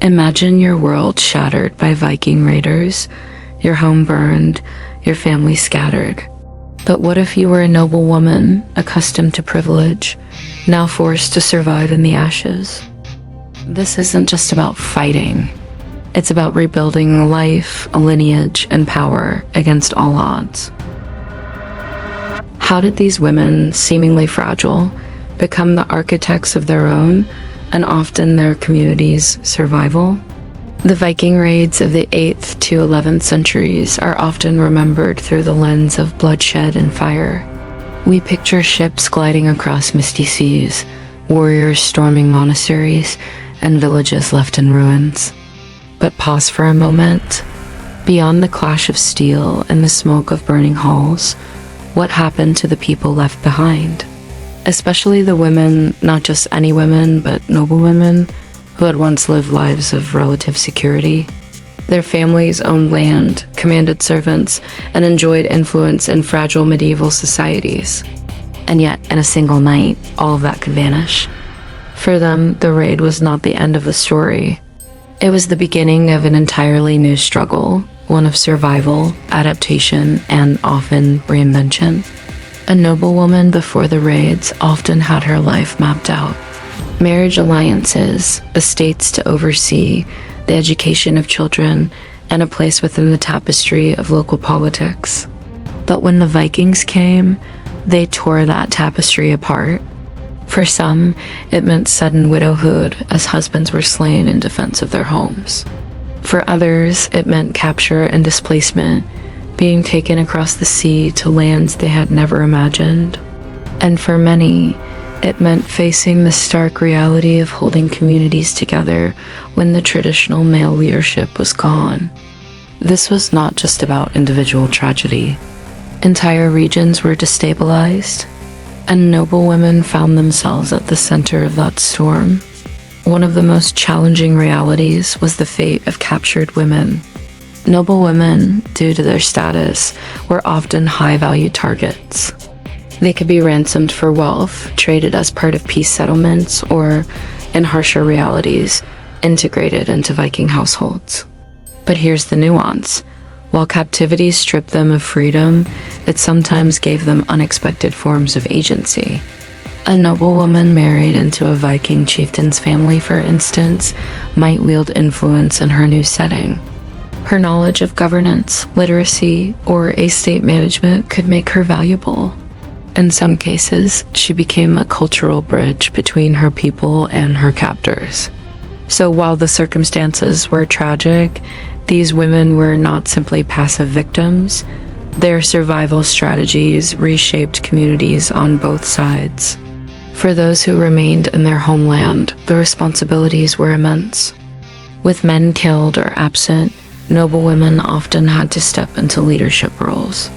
Imagine your world shattered by Viking raiders, your home burned, your family scattered. But what if you were a noble woman, accustomed to privilege, now forced to survive in the ashes? This isn't just about fighting. It's about rebuilding a life, a lineage, and power against all odds. How did these women, seemingly fragile, become the architects of their own and often their community's survival? The Viking raids of the 8th to 11th centuries are often remembered through the lens of bloodshed and fire. We picture ships gliding across misty seas, warriors storming monasteries, and villages left in ruins. But pause for a moment. Beyond the clash of steel and the smoke of burning halls, what happened to the people left behind? Especially the women, not just any women, but noble women, who had once lived lives of relative security. Their families owned land, commanded servants, and enjoyed influence in fragile medieval societies. And yet, in a single night, all of that could vanish. For them, the raid was not the end of the story. It was the beginning of an entirely new struggle, one of survival, adaptation, and often reinvention. A noble woman before the raids often had her life mapped out. Marriage alliances, estates to oversee, the education of children, and a place within the tapestry of local politics. But when the Vikings came, they tore that tapestry apart. For some, it meant sudden widowhood as husbands were slain in defense of their homes. For others, it meant capture and displacement, being taken across the sea to lands they had never imagined. And for many, it meant facing the stark reality of holding communities together when the traditional male leadership was gone. This was not just about individual tragedy. Entire regions were destabilized, and noble women found themselves at the center of that storm. One of the most challenging realities was the fate of captured women. Noble women, due to their status, were often high-value targets. They could be ransomed for wealth, traded as part of peace settlements, or, in harsher realities, integrated into Viking households. But here's the nuance. While captivity stripped them of freedom, it sometimes gave them unexpected forms of agency. A noble woman married into a Viking chieftain's family, for instance, might wield influence in her new setting. Her knowledge of governance, literacy, or estate management could make her valuable. In some cases, she became a cultural bridge between her people and her captors. So while the circumstances were tragic, these women were not simply passive victims. Their survival strategies reshaped communities on both sides. For those who remained in their homeland, the responsibilities were immense. With men killed or absent, noble women often had to step into leadership roles.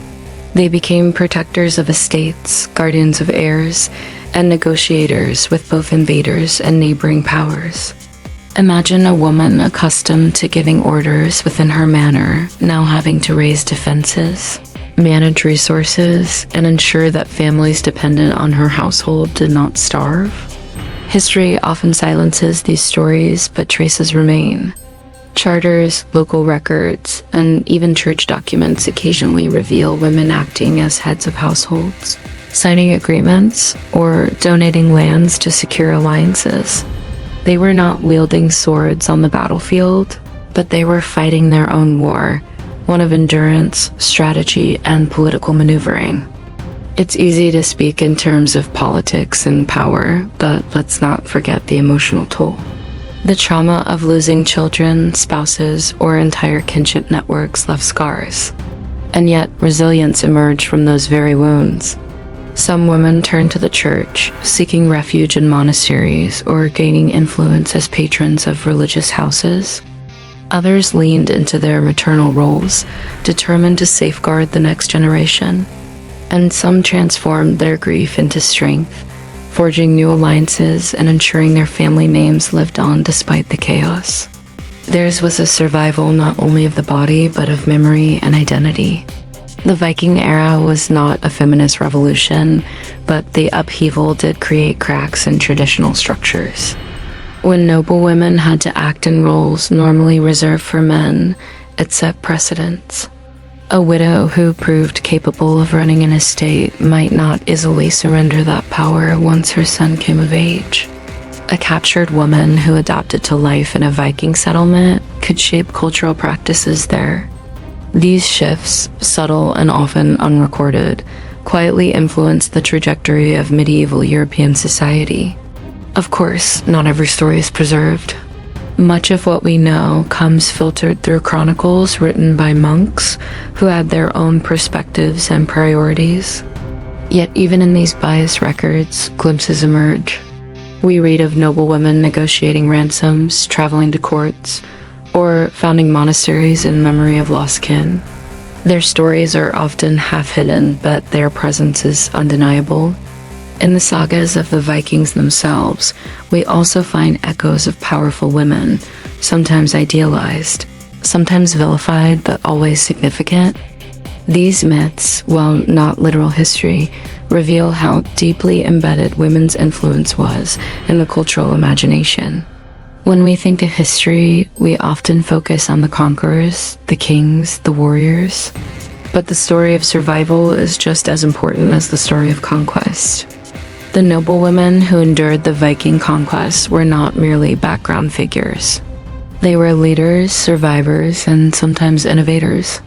They became protectors of estates, guardians of heirs, and negotiators with both invaders and neighboring powers. Imagine a woman accustomed to giving orders within her manor, now having to raise defenses, manage resources, and ensure that families dependent on her household did not starve. History often silences these stories, but traces remain. Charters, local records, and even church documents occasionally reveal women acting as heads of households, signing agreements, or donating lands to secure alliances. They were not wielding swords on the battlefield, but they were fighting their own war, one of endurance, strategy, and political maneuvering. It's easy to speak in terms of politics and power, but let's not forget the emotional toll. The trauma of losing children, spouses, or entire kinship networks left scars. And yet, resilience emerged from those very wounds. Some women turned to the church, seeking refuge in monasteries or gaining influence as patrons of religious houses. Others leaned into their maternal roles, determined to safeguard the next generation. And some transformed their grief into strength, forging new alliances and ensuring their family names lived on despite the chaos. Theirs was a survival not only of the body, but of memory and identity. The Viking era was not a feminist revolution, but the upheaval did create cracks in traditional structures. When noble women had to act in roles normally reserved for men, it set precedents. A widow who proved capable of running an estate might not easily surrender that power once her son came of age. A captured woman who adapted to life in a Viking settlement could shape cultural practices there. These shifts, subtle and often unrecorded, quietly influenced the trajectory of medieval European society. Of course, not every story is preserved. Much of what we know comes filtered through chronicles written by monks who had their own perspectives and priorities. Yet even in these biased records, glimpses emerge. We read of noble women negotiating ransoms, traveling to courts, or founding monasteries in memory of lost kin. Their stories are often half-hidden, but their presence is undeniable. In the sagas of the Vikings themselves, we also find echoes of powerful women, sometimes idealized, sometimes vilified, but always significant. These myths, while not literal history, reveal how deeply embedded women's influence was in the cultural imagination. When we think of history, we often focus on the conquerors, the kings, the warriors. But the story of survival is just as important as the story of conquest. The noble women who endured the Viking conquests were not merely background figures. They were leaders, survivors, and sometimes innovators.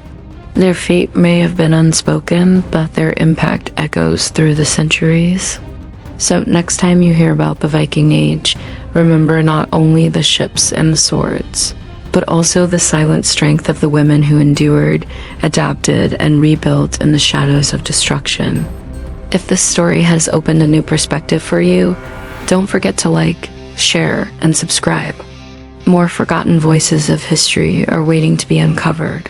Their fate may have been unspoken, but their impact echoes through the centuries. So next time you hear about the Viking Age, remember not only the ships and the swords, but also the silent strength of the women who endured, adapted, and rebuilt in the shadows of destruction. If this story has opened a new perspective for you, don't forget to like, share, and subscribe. More forgotten voices of history are waiting to be uncovered.